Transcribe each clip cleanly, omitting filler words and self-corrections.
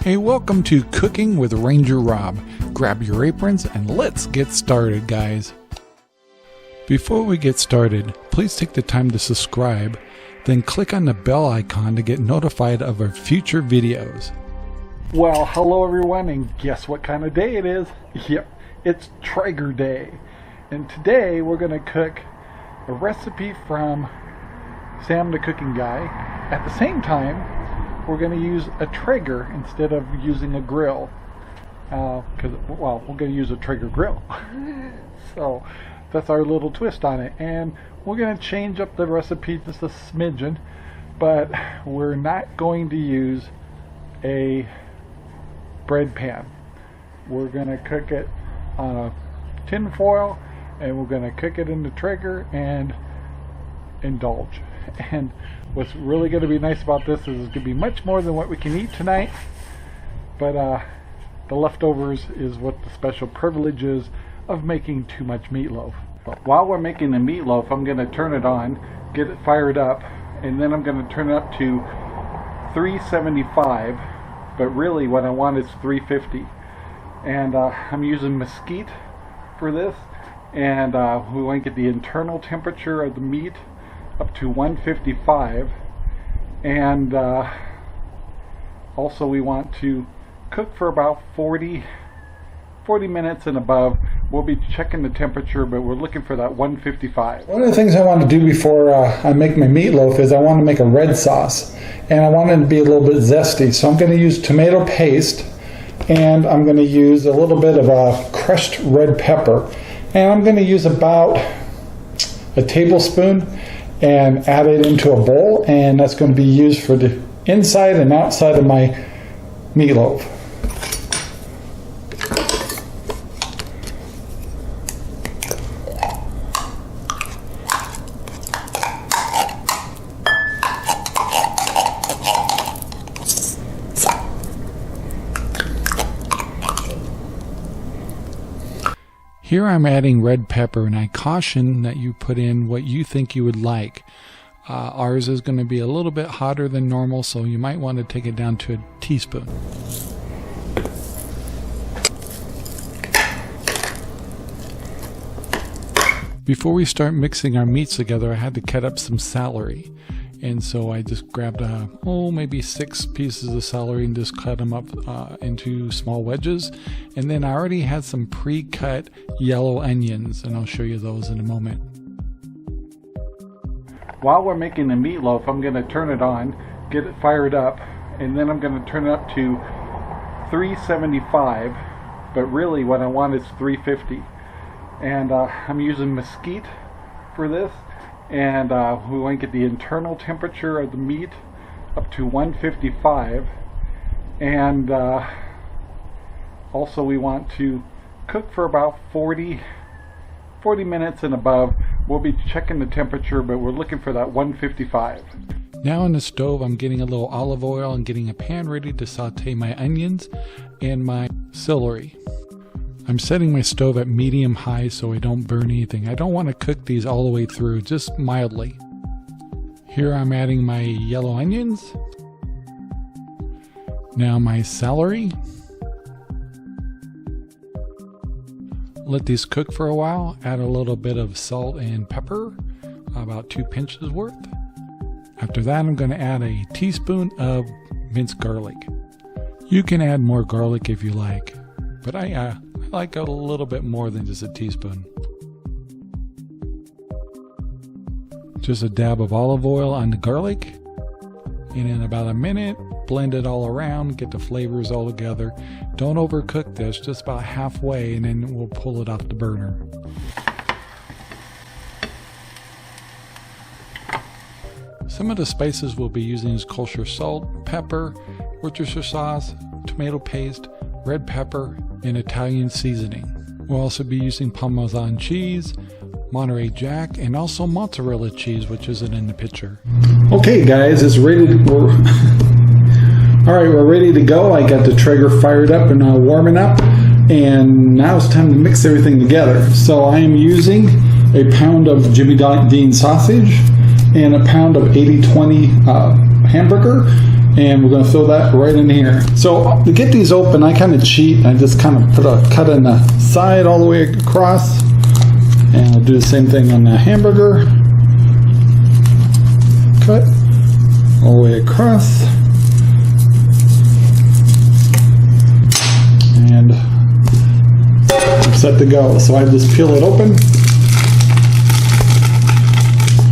Hey, welcome to Cooking with RangerRob. Grab your aprons and let's get started, guys. Before we get started, please take the time to subscribe, then click on the bell icon to get notified of our future videos. Well, hello everyone, and guess what kind of day it is? Yep, it's Traeger Day. And today we're going to cook a recipe from Sam the Cooking Guy. At the same time, we're going to use a Traeger instead of using a grill. We're going to use a Traeger grill. So that's our little twist on it. And we're going to change up the recipe just a smidgen, but we're not going to use a bread pan. We're going to cook it on a tin foil, and we're going to cook it in the Traeger and indulge. And what's really going to be nice about this is it's going to be much more than what we can eat tonight, but the leftovers is what the special privilege is of making too much meatloaf. But while we're making the meatloaf, I'm going to turn it on, get it fired up, and then I'm going to turn it up to 375, but really what I want is 350. And I'm using mesquite for this, and we want to get the internal temperature of the meat up to 155, and also we want to cook for about 40 minutes and above. We'll be checking the temperature, but we're looking for that 155. One of the things I want to do before I make my meatloaf is I want to make a red sauce, and I want it to be a little bit zesty, so I'm going to use tomato paste, and I'm going to use a little bit of crushed red pepper, and I'm going to use about a tablespoon and add it into a bowl, and that's going to be used for the inside and outside of my meatloaf. Here I'm adding red pepper, and I caution that you put in what you think you would like. Ours is going to be a little bit hotter than normal, so you might want to take it down to a teaspoon. Before we start mixing our meats together, I had to cut up some celery. And so I just grabbed maybe 6 pieces of celery and just cut them up into small wedges. And then I already had some pre-cut yellow onions, and I'll show you those in a moment. While we're making the meatloaf, I'm going to turn it on, get it fired up, and then I'm going to turn it up to 375, but really what I want is 350. And I'm using mesquite for this. And we want to get the internal temperature of the meat up to 155, and also we want to cook for about 40 minutes and above. We'll be checking the temperature, but we're looking for that 155. Now on the stove, I'm getting a little olive oil and getting a pan ready to saute my onions and my celery. I'm setting my stove at medium-high so I don't burn anything. I don't want to cook these all the way through, just mildly. Here I'm adding my yellow onions. Now my celery. Let these cook for a while. Add a little bit of salt and pepper, about 2 pinches worth. After that, I'm going to add a teaspoon of minced garlic. You can add more garlic if you like, but I like a little bit more than just a teaspoon. Just a dab of olive oil on the garlic, and in about a minute, blend it all around, get the flavors all together. Don't overcook this, just about halfway, and then we'll pull it off the burner. Some of the spices we'll be using is kosher salt, pepper, Worcestershire sauce, tomato paste, red pepper, and Italian seasoning. We'll also be using Parmesan cheese, Monterey Jack, and also mozzarella cheese, which isn't in the picture. Okay guys, it's ready to go. Alright, we're ready to go. I got the Traeger fired up and warming up, and now it's time to mix everything together. So I am using a pound of Jimmy Dean sausage and a pound of 80-20 hamburger, And we're going to throw that right in here. So to get these open, I kind of cheat. I just kind of put a cut in the side all the way across. And I'll do the same thing on the hamburger. Cut all the way across. And I'm set to go. So I just peel it open.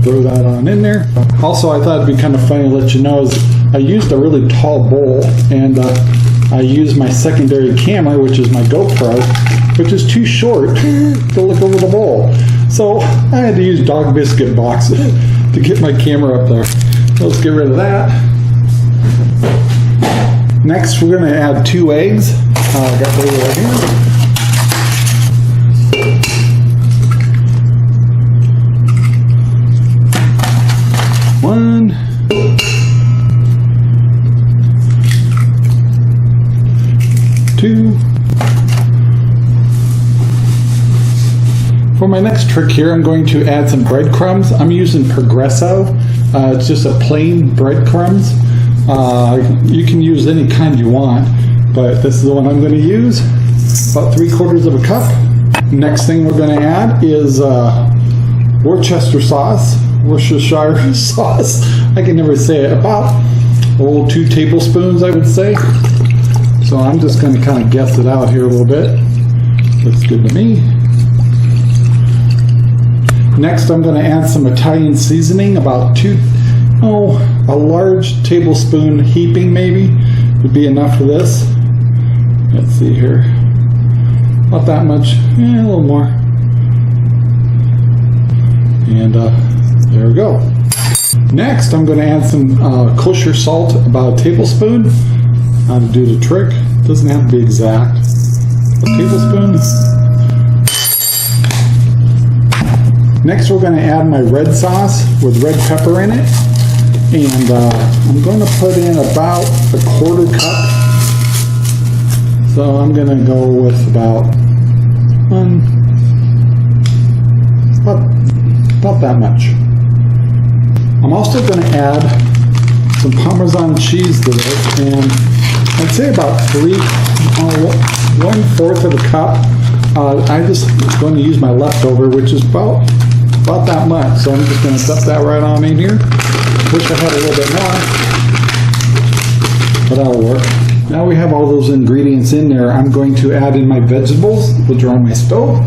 Throw that on in there. Also, I thought it'd be kind of funny to let you know is I used a really tall bowl, and I used my secondary camera, which is my GoPro, which is too short to look over the bowl. So I had to use dog biscuit boxes to get my camera up there. So let's get rid of that. Next, we're going to add 2 eggs. I got those right here. One, 2. For my next trick here, I'm going to add some breadcrumbs. I'm using Progresso. It's just a plain breadcrumbs. You can use any kind you want, but this is the one I'm going to use. About 3/4 of a cup. Next thing we're going to add is Worcestershire sauce. I can never say it. About 2 tablespoons, I would say. So I'm just going to kind of guess it out here a little bit. Looks good to me. Next, I'm going to add some Italian seasoning, about a large tablespoon heaping maybe would be enough for this. Let's see here. Not that much, a little more. And there we go. Next, I'm going to add some kosher salt, about a tablespoon. How to do the trick. Doesn't have to be exact. A tablespoon. Next, we're going to add my red sauce with red pepper in it. And I'm going to put in about a 1/4 cup. So I'm going to go with about that much. I'm also going to add some Parmesan cheese to this, and I'd say about 1/4 of a cup. I'm just going to use my leftover, which is about that much. So I'm just going to dump that right on in here. Wish I had a little bit more, but that'll work. Now we have all those ingredients in there. I'm going to add in my vegetables, which are on my stove.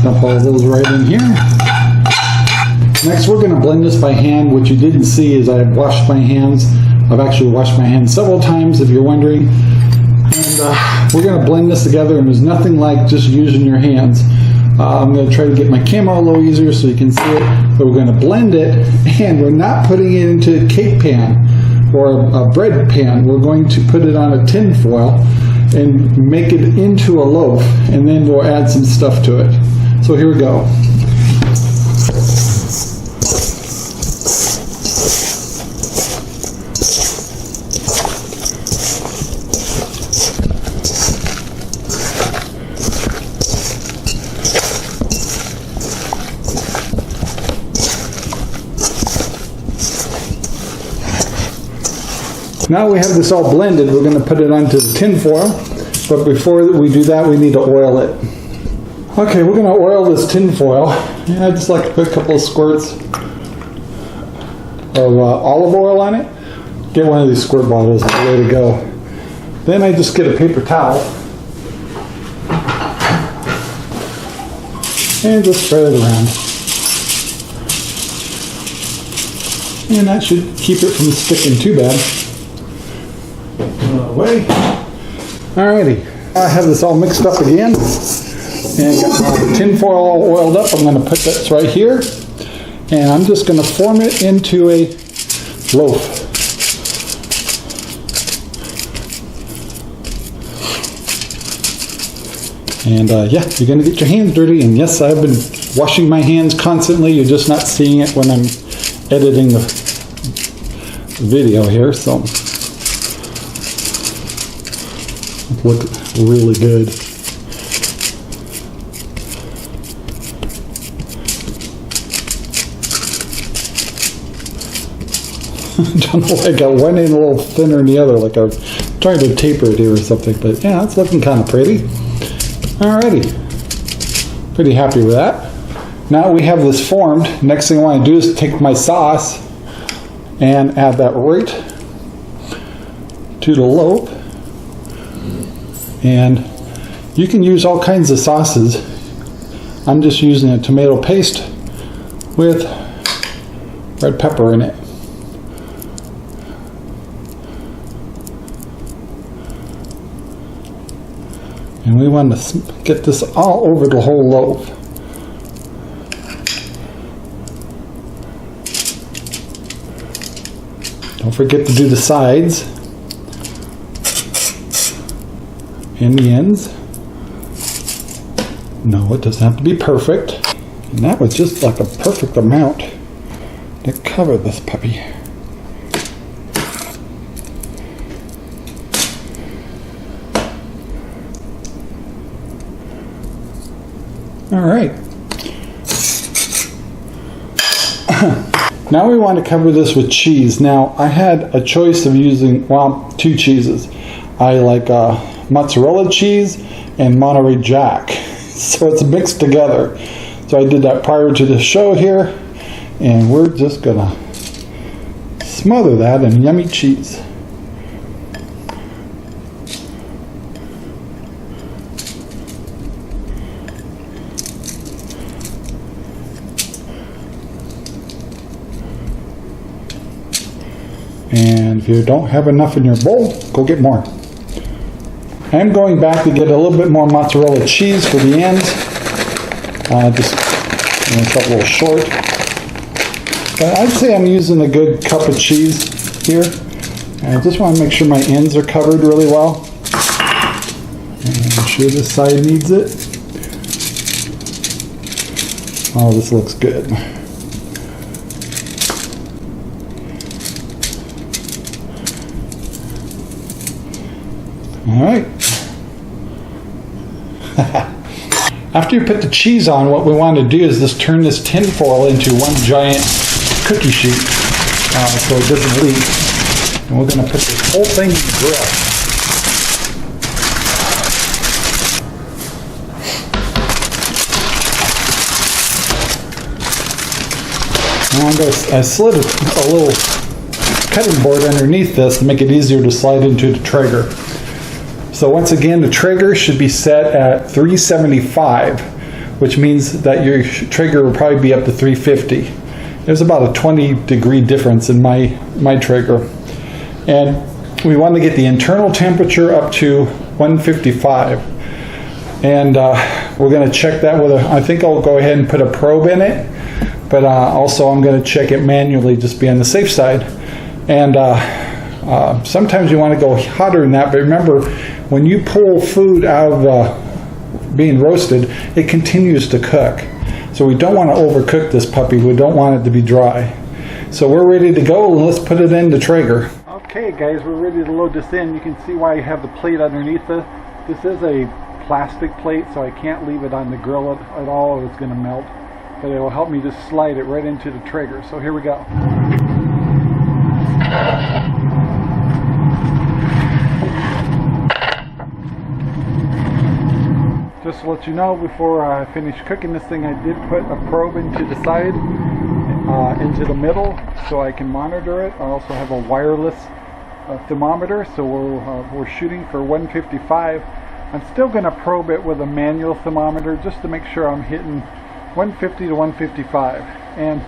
Dump all those right in here. Next, we're going to blend this by hand. What you didn't see is I've washed my hands. I've actually washed my hands several times, if you're wondering. And we're going to blend this together, and there's nothing like just using your hands. I'm going to try to get my camera a little easier so you can see it. But we're going to blend it, and we're not putting it into a cake pan or a bread pan. We're going to put it on a tin foil and make it into a loaf, and then we'll add some stuff to it. So here we go. Now we have this all blended, we're going to put it onto the tin foil, but before we do that, we need to oil it. Okay, we're going to oil this tin foil, and I just like to put a couple of squirts of olive oil on it. Get one of these squirt bottles, it's the way to go. Then I just get a paper towel and just spread it around. And that should keep it from sticking too bad. Away. Alrighty, I have this all mixed up again, and got my tin foil all oiled up. I'm going to put this right here, and I'm just going to form it into a loaf. And yeah, you're going to get your hands dirty, and yes, I've been washing my hands constantly. You're just not seeing it when I'm editing the video here, so look really good. Don't know, I got one end a little thinner than the other, like I'm trying to taper it here or something, but yeah, it's looking kind of pretty. Alrighty. Pretty happy with that. Now we have this formed. Next thing I want to do is take my sauce and add that right to the loaf. And you can use all kinds of sauces. I'm just using a tomato paste with red pepper in it. And we want to get this all over the whole loaf. Don't forget to do the sides and the ends. No, it doesn't have to be perfect. And that was just like a perfect amount to cover this puppy. All right. Now we want to cover this with cheese. Now I had a choice of using, well, two cheeses. I like mozzarella cheese and Monterey Jack. So it's mixed together. So I did that prior to the show here. And we're just gonna smother that in yummy cheese. And if you don't have enough in your bowl, go get more. I'm going back to get a little bit more mozzarella cheese for the ends. It's a little short. But I'd say I'm using a good cup of cheese here. And I just want to make sure my ends are covered really well. And I'm sure this side needs it. Oh, this looks good. All right. After you put the cheese on, what we want to do is just turn this tin foil into one giant cookie sheet so it doesn't leak. And we're going to put this whole thing in the grill. Now I slid a little cutting board underneath this to make it easier to slide into the Traeger. So once again, the Traeger should be set at 375, which means that your Traeger will probably be up to 350. There's about a 20-degree difference in my Traeger. And we want to get the internal temperature up to 155. And we're going to check that with I think I'll go ahead and put a probe in it, but also I'm going to check it manually, just be on the safe side. And sometimes you want to go hotter than that, but remember, when you pull food out of being roasted, it continues to cook. So we don't want to overcook this puppy. We don't want it to be dry. So we're ready to go, and let's put it in the Traeger. Okay guys, we're ready to load this in. You can see why I have the plate underneath this. This is a plastic plate, so I can't leave it on the grill at all or it's going to melt. But it will help me just slide it right into the Traeger. So here we go. Just to let you know, before I finish cooking this thing, I did put a probe into the side, into the middle, so I can monitor it. I also have a wireless thermometer, so we're shooting for 155. I'm still going to probe it with a manual thermometer just to make sure I'm hitting 150 to 155. And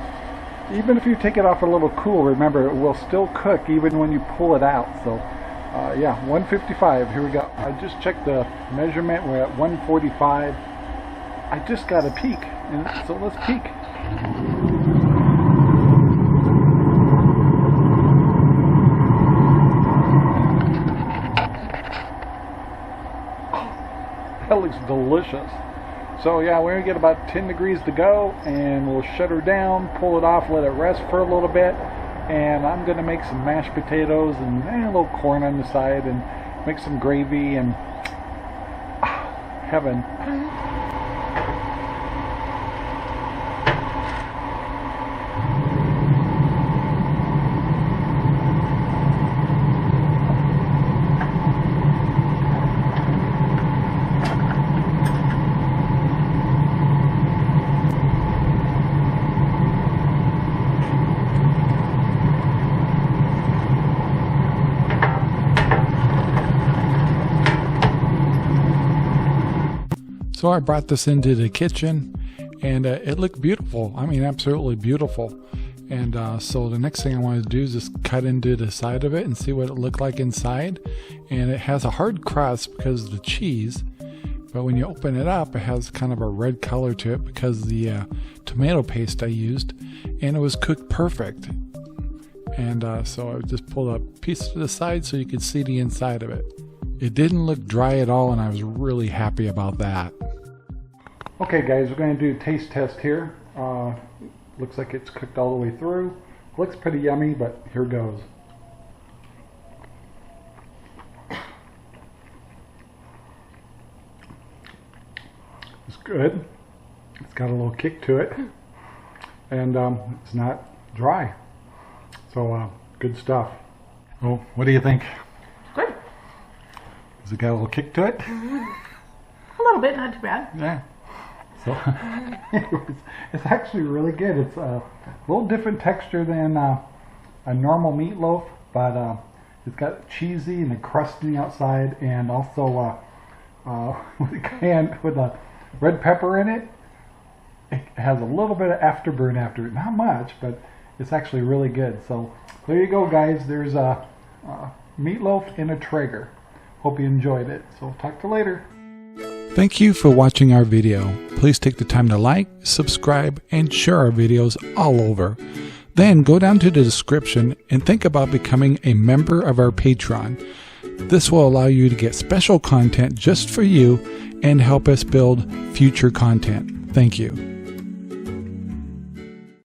even if you take it off a little cool, remember it will still cook even when you pull it out. So yeah, 155, here we go. I just checked the measurement, we're at 145. I just got a peek, and so let's peek. Oh, that looks delicious. So yeah, we're gonna get about 10 degrees to go, and we'll shut her down, pull it off, let it rest for a little bit. And I'm going to make some mashed potatoes and a little corn on the side and make some gravy and heaven. So I brought this into the kitchen, and it looked beautiful. I mean, absolutely beautiful. And so the next thing I wanted to do is just cut into the side of it and see what it looked like inside. And it has a hard crust because of the cheese, but when you open it up, it has kind of a red color to it because of the tomato paste I used, and it was cooked perfect. And so I just pulled a piece to the side so you could see the inside of it. It didn't look dry at all, and I was really happy about that. Okay guys, we're going to do a taste test here. Looks like it's cooked all the way through. Looks pretty yummy, but here goes. It's good. It's got a little kick to it, and it's not dry. So good stuff. Oh, what do you think? Good. Has it got a little kick to it? A little bit, not too bad. Yeah. So anyways, it's actually really good. It's a little different texture than a normal meatloaf, but it's got cheesy and a crust on the outside, and also with a red pepper in it. It has a little bit of afterburn after it. Not much, but it's actually really good. So there you go, guys. There's a meatloaf in a Traeger. Hope you enjoyed it. So talk to you later. Thank you for watching our video. Please take the time to like, subscribe, and share our videos all over. Then go down to the description and think about becoming a member of our Patreon. This will allow you to get special content just for you and help us build future content. Thank you.